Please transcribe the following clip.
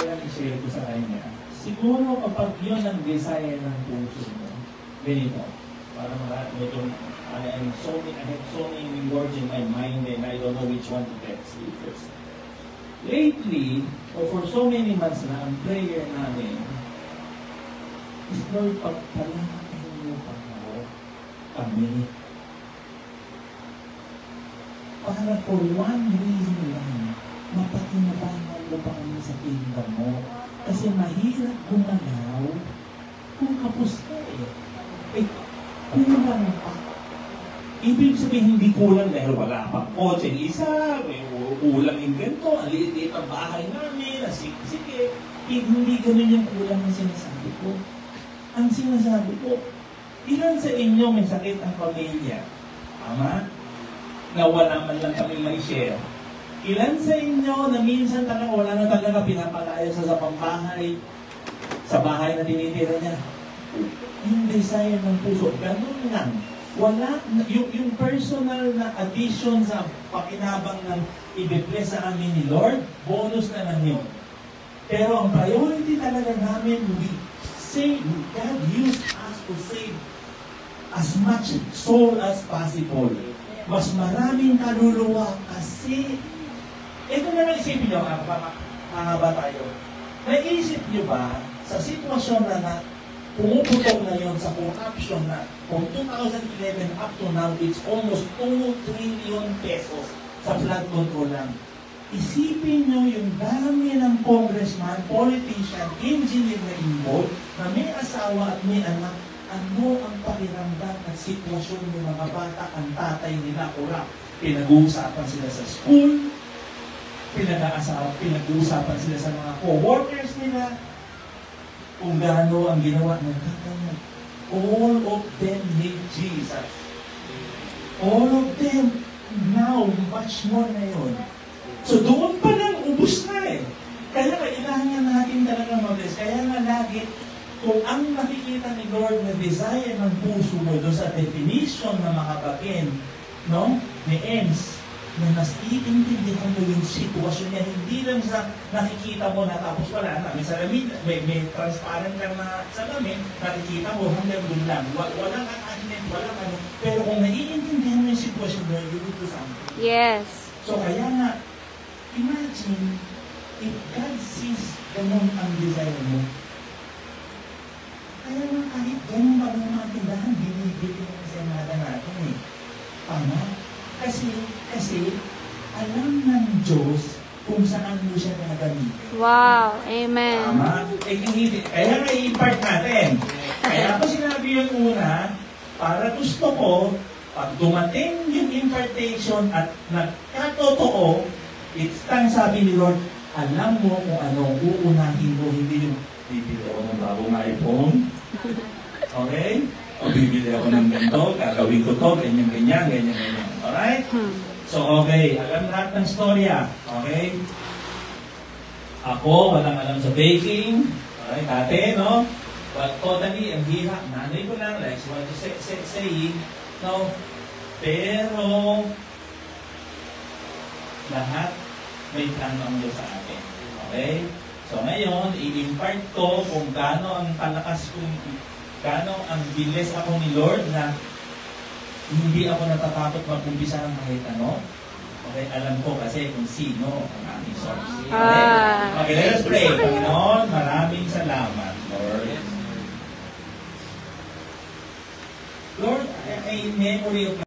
lang i-share ko sa kanya. Siguro kapag yun ang desire ng puso mo, ganito, para medyo, I have so many words in my mind and I don't know which one to text you first. Lately, or for so many months na, ang prayer namin is, Lord, pagpalakain mo pa ako, kami. Para for one reason lang, mapatinupahan mo pa kami sa kingdom mo. Kasi mahirap gumalaw kung kapos ka eh. Kulang pa. Ibig sabihin, hindi kulang dahil wala pang kotse isa, may ulang yung ganito, ang liit-liit ang bahay namin, sige. Hindi ganun yung kulang na sinasabi ko. Ang sinasabi ko, ilan sa inyo may sakit ang pamilya? Tama? Na wala man lang kami may share. Ilan sa inyo na minsan talaga wala na talaga pinapalaya sa pambahay, sa bahay na tinitira niya? Yung desire ng puso, ganun lang. Wala, yung personal na addition sa pakinabang ng i-bless sa amin ni Lord, bonus na lang yun. Pero ang priority talaga namin, God used us to save as much soul as possible. Mas maraming kaluluwa kasi, ito na lang isipin nyo, mahaba tayo. Naisip nyo ba, sa sitwasyon na pumuputok na yun sa corruption na from 2011 up to now, it's almost 2 trillion pesos sa flood control lang. Isipin nyo yung dami ng congressman, politician, engineer na involved, na may asawa at may anak, ano ang pakiramdam at sitwasyon ng mga bata, ang tatay nila kurap. Pinag-uusapan sila sa school, pinag-uusapan sila sa mga co-workers nila, kung gaano ang ginawa ng tatay nila. All of them need Jesus. All of them now, much more na yun. So doon pa lang, ubus na eh. Kaya kailangan natin talaga mag-bless. Kaya nga lagi, kung ang nakikita ni Lord na desire ng puso mo doon sa definition na makabakin, no? Ni Ems, na mas iintindihan mo yung sitwasyon niya, hindi lang sa nakikita mo na tapos wala na. May salamin, may transparent lang na salamin, nakikita mo hanggang doon lang. Walang accident, walang ano. Pero kung naiintindihan mo yung sitwasyon mo, you will do something. Yes. So kaya nga, imagine, if God sees ganun ang desire mo, kaya nga kahit ganun ba ng mga tindahan, binibili ng senada natin eh. Tama? Kasi alam ng Diyos kung saan mo siya nagamitin. Wow. Amen. Tama? Kaya nga i-impart natin. Kaya ako sinabi yung una, para gusto ko, pag dumating yung impartation at nagkatotoo, it's time sabi ni Lord, alam mo kung anong uunahin mo, hindi yung bibili ako ng bagong iPhone. Okay? O bibili ako ng ganito, gagawin ko to, ganyan. Alright? So, okay. Alam lahat ng storya. Okay? Ako, walang alam sa baking. Alright, dati, no? But totally, ang hirap. Nanay ko lang, like, what you saying, no? Pero, lahat may plano ang Diyos sa atin. Okay? So ngayon, i-impart ko kung gaano ang palakas kong, gaano ang bilis ako ni Lord na hindi ako natatakot mag-umpisa ng kahit ano. Okay, alam ko kasi kung sino ang aming source. Okay, let us pray. Panginoon, maraming salamat, Lord. Lord, a memory of